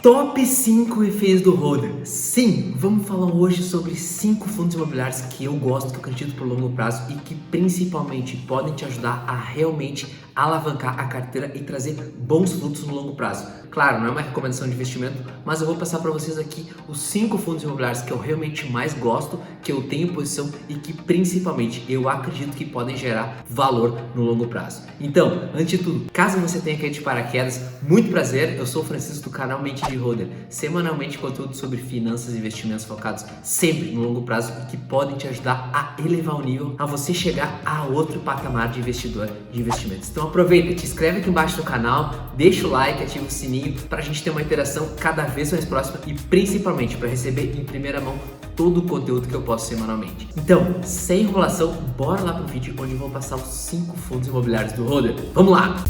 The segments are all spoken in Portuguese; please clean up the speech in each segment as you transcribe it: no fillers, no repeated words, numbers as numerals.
Top 5 FIs do Holder. Sim, vamos falar hoje sobre 5 fundos imobiliários que eu gosto, que eu acredito por longo prazo e que principalmente podem te ajudar a realmente alavancar a carteira e trazer bons frutos no longo prazo. Claro, não é uma recomendação de investimento, mas eu vou passar para vocês aqui os 5 fundos imobiliários que eu realmente mais gosto, que eu tenho posição e que principalmente eu acredito que podem gerar valor no longo prazo. Então, antes de tudo, caso você tenha caído de paraquedas, muito prazer, eu sou o Francisco do canal Mente de Holder. Semanalmente conteúdo sobre finanças e investimentos focados sempre no longo prazo e que podem te ajudar a elevar o nível, a você chegar a outro patamar de investidor de investimentos. Então aproveita, te inscreve aqui embaixo no canal, deixa o like, ativa o sininho para a gente ter uma interação cada vez mais próxima e principalmente para receber em primeira mão todo o conteúdo que eu posto semanalmente. Então, sem enrolação, bora lá pro vídeo onde eu vou passar os 5 fundos imobiliários do Holder. Vamos lá!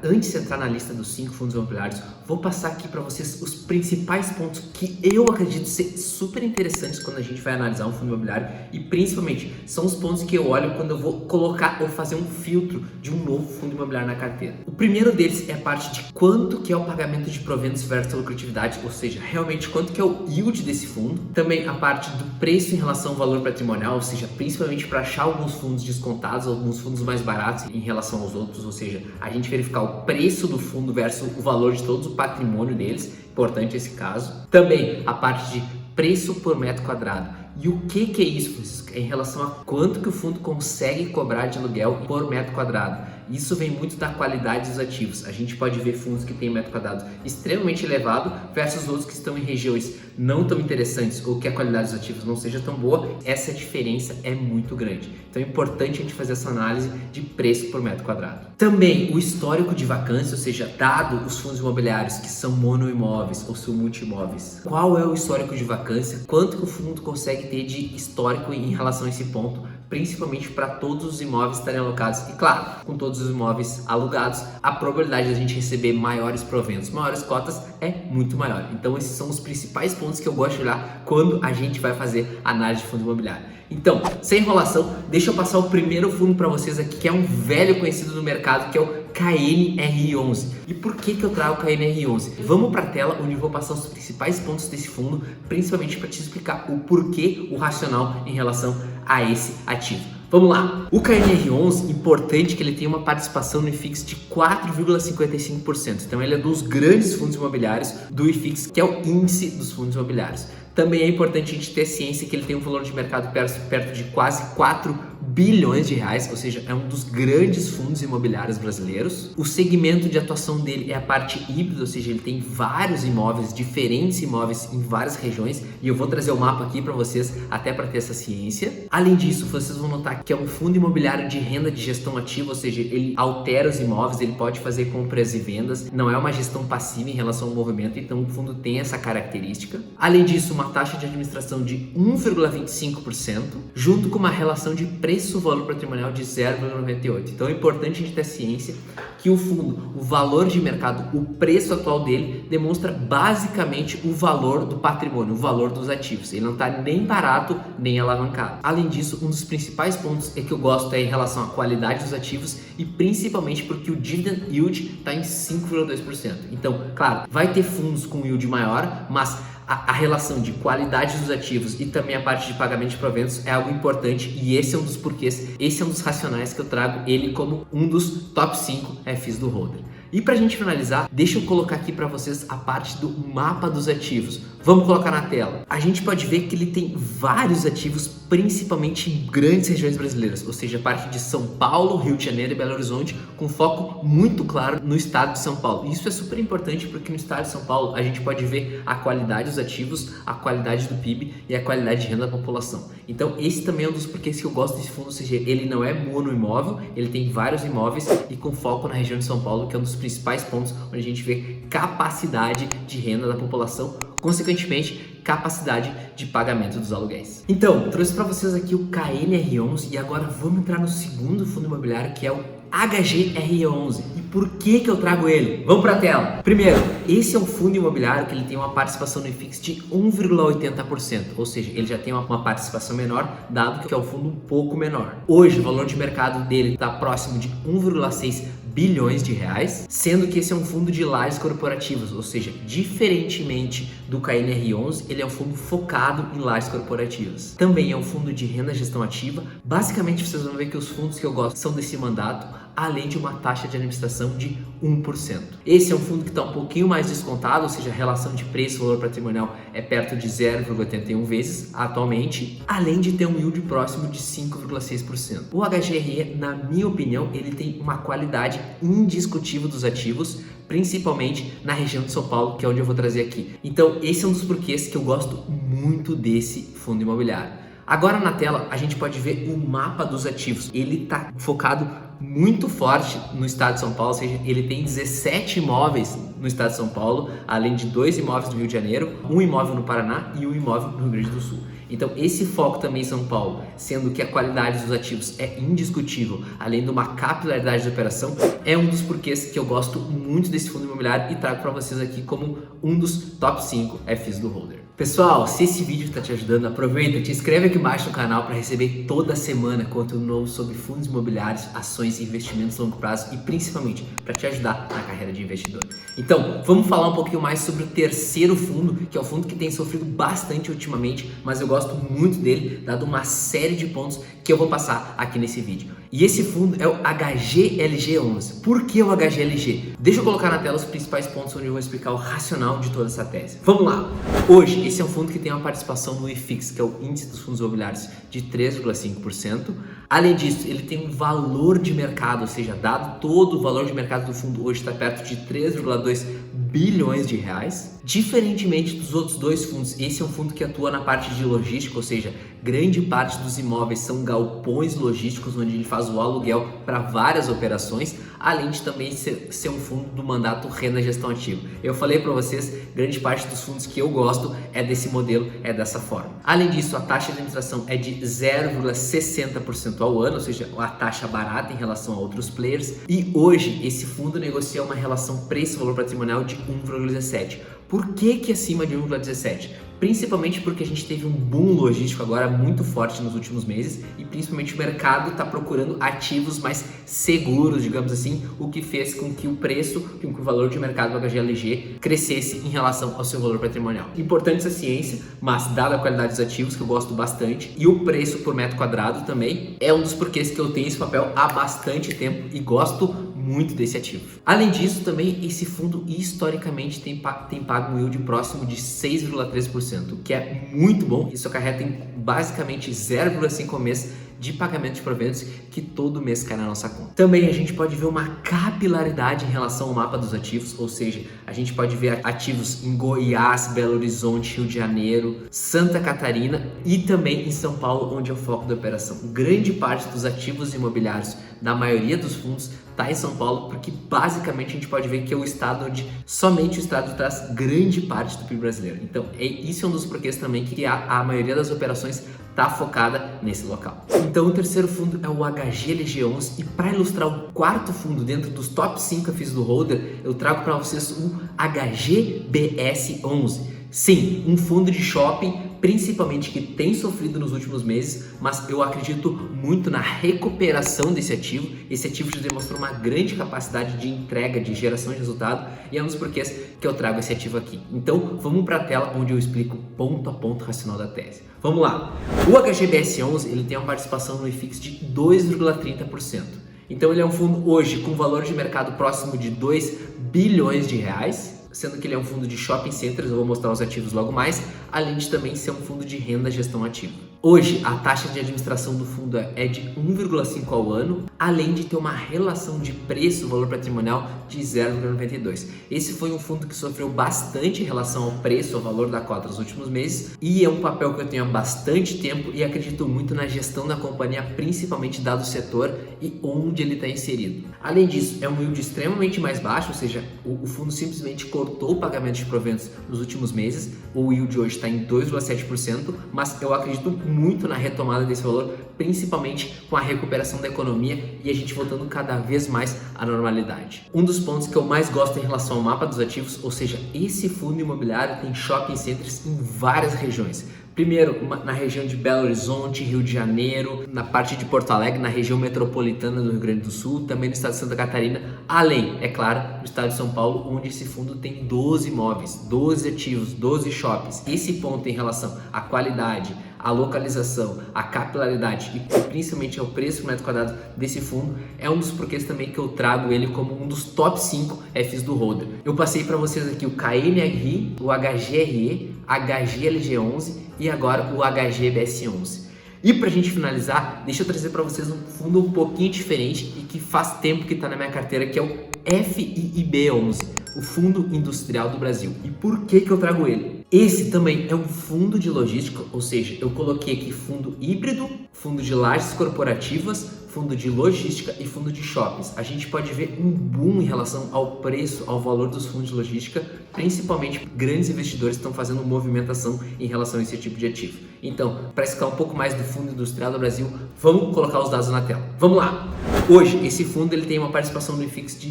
Antes de entrar na lista dos 5 fundos imobiliários, vou passar aqui para vocês os principais pontos que eu acredito ser super interessantes quando a gente vai analisar um fundo imobiliário e principalmente são os pontos que eu olho quando eu vou colocar ou fazer um filtro de um novo fundo imobiliário na carteira. O primeiro deles é a parte de quanto que é o pagamento de proventos versus lucratividade, ou seja, realmente quanto que é o yield desse fundo. Também a parte do preço em relação ao valor patrimonial, ou seja, principalmente para achar alguns fundos descontados, alguns fundos mais baratos em relação aos outros, ou seja, a gente verificar o preço do fundo versus o valor de todo o patrimônio deles, importante esse caso. Também a parte de preço por metro quadrado. E o que é isso, Francisco? É em relação a quanto que o fundo consegue cobrar de aluguel por metro quadrado. Isso vem muito da qualidade dos ativos. A gente pode ver fundos que têm metro quadrado extremamente elevado versus outros que estão em regiões não tão interessantes ou que a qualidade dos ativos não seja tão boa. Essa diferença é muito grande. Então é importante a gente fazer essa análise de preço por metro quadrado. Também o histórico de vacância, ou seja, dado os fundos imobiliários que são monoimóveis ou são multimóveis. Qual é o histórico de vacância? Quanto que o fundo consegue ter de histórico em relação a esse ponto? Principalmente para todos os imóveis estarem alocados. E claro, com todos os imóveis alugados, a probabilidade de a gente receber maiores proventos, maiores cotas é muito maior. Então esses são os principais pontos que eu gosto de olhar quando a gente vai fazer análise de fundo imobiliário. Então, sem enrolação, deixa eu passar o primeiro fundo para vocês aqui, que é um velho conhecido do mercado, que é o KNR11. E por que eu trago o KNR11? Vamos para a tela onde eu vou passar os principais pontos desse fundo, principalmente para te explicar o porquê, o racional em relação a esse ativo. Vamos lá! O KNR11, importante que ele tem uma participação no IFIX de 4,55%. Então ele é dos grandes fundos imobiliários do IFIX, que é o índice dos fundos imobiliários. Também é importante a gente ter ciência que ele tem um valor de mercado perto de quase 4 bilhões de reais, ou seja, é um dos grandes fundos imobiliários brasileiros. O segmento de atuação dele é a parte híbrida, ou seja, ele tem vários imóveis, diferentes imóveis em várias regiões, e eu vou trazer o mapa aqui para vocês, até para ter essa ciência. Além disso, vocês vão notar que é um fundo imobiliário de renda de gestão ativa, ou seja, ele altera os imóveis, ele pode fazer compras e vendas, não é uma gestão passiva em relação ao movimento, então o fundo tem essa característica. Além disso, uma taxa de administração de 1,25%, junto com uma relação de preço-valor patrimonial de 0,98. Então é importante a gente ter ciência que o fundo, o valor de mercado, o preço atual dele demonstra basicamente o valor do patrimônio, o valor dos ativos. Ele não está nem barato, nem alavancado. Além disso, um dos principais pontos é que eu gosto é em relação à qualidade dos ativos e principalmente porque o dividend yield está em 5,2%. Então, claro, vai ter fundos com yield maior, mas a relação de qualidade dos ativos e também a parte de pagamento de proventos é algo importante e esse é um dos porquês, esse é um dos racionais que eu trago ele como um dos top 5 FIs do Holder. E para a gente finalizar, deixa eu colocar aqui para vocês a parte do mapa dos ativos. Vamos colocar na tela. A gente pode ver que ele tem vários ativos, principalmente em grandes regiões brasileiras, ou seja, a parte de São Paulo, Rio de Janeiro e Belo Horizonte, com foco muito claro no estado de São Paulo. Isso é super importante porque no estado de São Paulo a gente pode ver a qualidade dos ativos, a qualidade do PIB e a qualidade de renda da população. Então esse também é um dos porquês que eu gosto desse fundo, ou seja, ele não é monoimóvel, ele tem vários imóveis e com foco na região de São Paulo, que é um dos principais pontos onde a gente vê capacidade de renda da população. Consequentemente, consequentemente, capacidade de pagamento dos aluguéis. Então, trouxe para vocês aqui o KNR11 e agora vamos entrar no segundo fundo imobiliário, que é o HGRE11. E por que eu trago ele? Vamos para a tela. Primeiro, esse é um fundo imobiliário que ele tem uma participação no IFIX de 1,80%, ou seja, ele já tem uma participação menor, dado que é um fundo um pouco menor. Hoje, o valor de mercado dele está próximo de 1,6 bilhões de reais, sendo que esse é um fundo de lajes corporativas, ou seja, diferentemente do KNR11, ele é um fundo focado em lajes corporativas. Também é um fundo de renda gestão ativa. Basicamente, vocês vão ver que os fundos que eu gosto são desse mandato, além de uma taxa de administração de 1%. Esse é um fundo que está um pouquinho mais descontado, ou seja, a relação de preço-valor patrimonial é perto de 0,81 vezes atualmente, além de ter um yield próximo de 5,6%. O HGRE, na minha opinião, ele tem uma qualidade indiscutível dos ativos, principalmente na região de São Paulo, que é onde eu vou trazer aqui. Então, esse é um dos porquês que eu gosto muito desse fundo imobiliário. Agora na tela a gente pode ver o mapa dos ativos. Ele está focado muito forte no estado de São Paulo, ou seja, ele tem 17 imóveis no estado de São Paulo, além de 2 imóveis no Rio de Janeiro, um imóvel no Paraná e um imóvel no Rio Grande do Sul. Então esse foco também em São Paulo, sendo que a qualidade dos ativos é indiscutível, além de uma capilaridade de operação, é um dos porquês que eu gosto muito desse fundo imobiliário e trago para vocês aqui como um dos top 5 FIs do Holder. Pessoal, se esse vídeo está te ajudando, aproveita, te inscreve aqui embaixo no canal para receber toda semana conteúdo novo sobre fundos imobiliários, ações e investimentos a longo prazo e principalmente para te ajudar na carreira de investidor. Então, vamos falar um pouquinho mais sobre o terceiro fundo, que é um fundo que tem sofrido bastante ultimamente, mas eu gosto muito dele, dado uma série de pontos que eu vou passar aqui nesse vídeo. E esse fundo é o HGLG11. Por que o HGLG? Deixa eu colocar na tela os principais pontos onde eu vou explicar o racional de toda essa tese. Vamos lá! Hoje, esse é um fundo que tem uma participação no IFIX, que é o índice dos fundos imobiliários, de 3,5%. Além disso, ele tem um valor de mercado, ou seja, dado todo o valor de mercado do fundo hoje está perto de 3,2 bilhões de reais. Diferentemente dos outros dois fundos, esse é um fundo que atua na parte de logística, ou seja, grande parte dos imóveis são galpões logísticos onde ele faz o aluguel para várias operações, além de também ser um fundo do mandato renda gestão ativa. Eu falei para vocês, grande parte dos fundos que eu gosto é desse modelo, é dessa forma. Além disso, a taxa de administração é de 0,60% ao ano, ou seja, a taxa barata em relação a outros players. E hoje esse fundo negocia uma relação preço-valor patrimonial de 1,17. Por que acima de 1,17? Principalmente porque a gente teve um boom logístico agora muito forte nos últimos meses e principalmente o mercado está procurando ativos mais seguros, digamos assim, o que fez com que o preço, com que o valor de mercado do HGLG crescesse em relação ao seu valor patrimonial. Importante essa ciência, mas dada a qualidade dos ativos, que eu gosto bastante, e o preço por metro quadrado também, é um dos porquês que eu tenho esse papel há bastante tempo e gosto muito desse ativo. Além disso, também esse fundo historicamente tem pago um yield próximo de 6,3%, que é muito bom. Isso acarreta em basicamente 0,5 mês de pagamento de proventos que todo mês cai na nossa conta. Também a gente pode ver uma capilaridade em relação ao mapa dos ativos, ou seja, a gente pode ver ativos em Goiás, Belo Horizonte, Rio de Janeiro, Santa Catarina e também em São Paulo, onde é o foco da operação. Grande parte dos ativos imobiliários da maioria dos fundos está em São Paulo, porque basicamente a gente pode ver que é o estado onde somente o estado traz grande parte do PIB brasileiro. Então, isso é um dos porquês também que a maioria das operações está focada nesse local. Então, o terceiro fundo é o HGLG11 e para ilustrar o quarto fundo dentro dos top 5 FIs do Holder, eu trago para vocês o HGBS11. Sim, um fundo de shopping, principalmente que tem sofrido nos últimos meses, mas eu acredito muito na recuperação desse ativo. Esse ativo já demonstrou uma grande capacidade de entrega, de geração de resultado, e é um dos porquês que eu trago esse ativo aqui. Então, vamos para a tela onde eu explico ponto a ponto o racional da tese. Vamos lá! O HGBS11 ele tem uma participação no IFIX de 2,30%. Então, ele é um fundo hoje com valor de mercado próximo de 2 bilhões de reais, sendo que ele é um fundo de shopping centers, eu vou mostrar os ativos logo mais, além de também ser um fundo de renda gestão ativa. Hoje, a taxa de administração do fundo é de 1,5 ao ano, além de ter uma relação de preço-valor patrimonial de 0,92. Esse foi um fundo que sofreu bastante em relação ao preço, ao valor da cota nos últimos meses, e é um papel que eu tenho há bastante tempo e acredito muito na gestão da companhia, principalmente dado o setor e onde ele está inserido. Além disso, é um yield extremamente mais baixo, ou seja, o fundo simplesmente cortou o pagamento de proventos nos últimos meses. O yield hoje está em 2,7%, mas eu acredito muito na retomada desse valor, principalmente com a recuperação da economia e a gente voltando cada vez mais à normalidade. Um dos pontos que eu mais gosto em relação ao mapa dos ativos, ou seja, esse fundo imobiliário tem shopping centers em várias regiões. Primeiro, na região de Belo Horizonte, Rio de Janeiro, na parte de Porto Alegre, na região metropolitana do Rio Grande do Sul, também no estado de Santa Catarina, além, é claro, do estado de São Paulo, onde esse fundo tem 12 imóveis, 12 ativos, 12 shoppings. Esse ponto em relação à qualidade, à localização, à capilaridade e principalmente ao preço por metro quadrado desse fundo é um dos porquês também que eu trago ele como um dos top 5 Fs do holder. Eu passei para vocês aqui o KNRI, o HGRE, HGLG11 e agora o HGBS11. E para a gente finalizar, deixa eu trazer para vocês um fundo um pouquinho diferente e que faz tempo que está na minha carteira, que é o FIIB11, o Fundo Industrial do Brasil. E por que eu trago ele? Esse também é um fundo de logística, ou seja, eu coloquei aqui fundo híbrido, fundo de lajes corporativas, fundo de logística e fundo de shoppings. A gente pode ver um boom em relação ao preço, ao valor dos fundos de logística, principalmente grandes investidores estão fazendo movimentação em relação a esse tipo de ativo. Então, para explicar um pouco mais do Fundo Industrial do Brasil, vamos colocar os dados na tela. Vamos lá! Hoje, esse fundo ele tem uma participação no IFIX de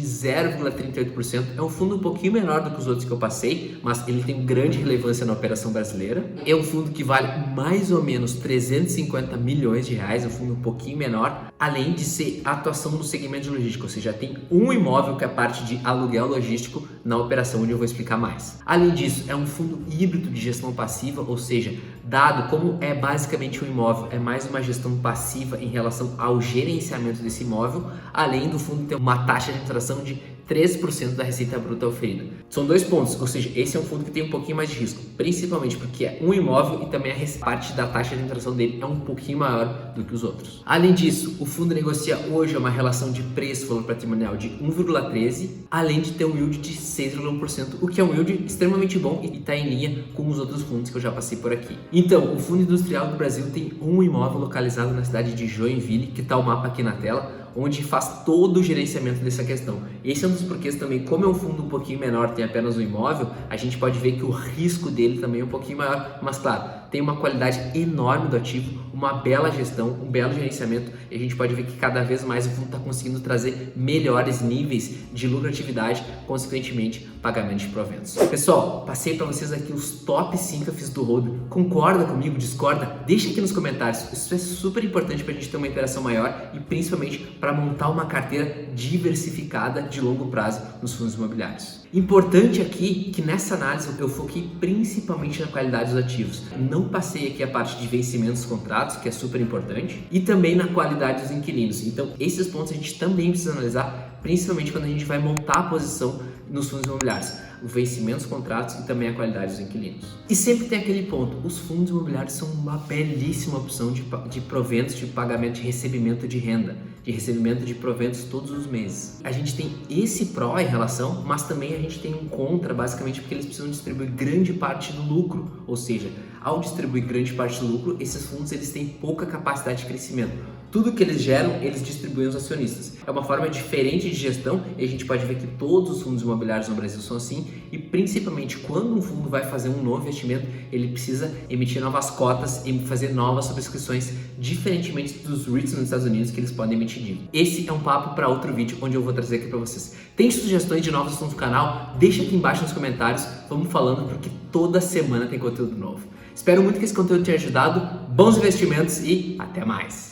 0,38%. É um fundo um pouquinho menor do que os outros que eu passei, mas ele tem grande relevância na operação brasileira. É um fundo que vale mais ou menos 350 milhões de reais, é um fundo um pouquinho menor, além de ser atuação no segmento de logística, ou seja, tem um imóvel que é parte de aluguel logístico na operação, onde eu vou explicar mais. Além disso, é um fundo híbrido de gestão passiva, ou seja, dado como é basicamente um imóvel, é mais uma gestão passiva em relação ao gerenciamento desse imóvel, além do fundo ter uma taxa de administração de 3% da receita bruta oferida. São dois pontos, ou seja, esse é um fundo que tem um pouquinho mais de risco, principalmente porque é um imóvel e também a parte da taxa de administração dele é um pouquinho maior do que os outros. Além disso, o fundo negocia hoje uma relação de preço-valor patrimonial de 1,13, além de ter um yield de 6,1%, o que é um yield extremamente bom e está em linha com os outros fundos que eu já passei por aqui. Então, o Fundo Industrial do Brasil tem um imóvel localizado na cidade de Joinville, que está o mapa aqui na tela, onde faz todo o gerenciamento dessa questão. Esse é um dos porquês também, como é um fundo um pouquinho menor, tem apenas um imóvel, a gente pode ver que o risco dele também é um pouquinho maior, mas claro, tem uma qualidade enorme do ativo, uma bela gestão, um belo gerenciamento, e a gente pode ver que cada vez mais o fundo está conseguindo trazer melhores níveis de lucratividade, consequentemente, pagamento de proventos. Pessoal, passei para vocês aqui os top 5 Fs do holder. Concorda comigo? Discorda? Deixa aqui nos comentários. Isso é super importante para a gente ter uma interação maior e principalmente para montar uma carteira diversificada de longo prazo nos fundos imobiliários. Importante aqui que nessa análise eu foquei principalmente na qualidade dos ativos. Não passei aqui a parte de vencimentos dos contratos, que é super importante, e também na qualidade dos inquilinos. Então, esses pontos a gente também precisa analisar, principalmente quando a gente vai montar a posição nos fundos imobiliários, o vencimento dos contratos e também a qualidade dos inquilinos. E sempre tem aquele ponto, os fundos imobiliários são uma belíssima opção de proventos, de pagamento, de recebimento de renda, de recebimento de proventos todos os meses. A gente tem esse pró em relação, mas também a gente tem um contra, basicamente porque eles precisam distribuir grande parte do lucro, ou seja, ao distribuir grande parte do lucro, esses fundos eles têm pouca capacidade de crescimento. Tudo que eles geram, eles distribuem aos acionistas. É uma forma diferente de gestão e a gente pode ver que todos os fundos imobiliários no Brasil são assim e principalmente quando um fundo vai fazer um novo investimento, ele precisa emitir novas cotas e fazer novas subscrições, diferentemente dos REITs nos Estados Unidos que eles podem emitir dívida. Esse é um papo para outro vídeo onde eu vou trazer aqui para vocês. Tem sugestões de novos assuntos do canal? Deixa aqui embaixo nos comentários, vamos falando porque toda semana tem conteúdo novo. Espero muito que esse conteúdo tenha ajudado, bons investimentos e até mais!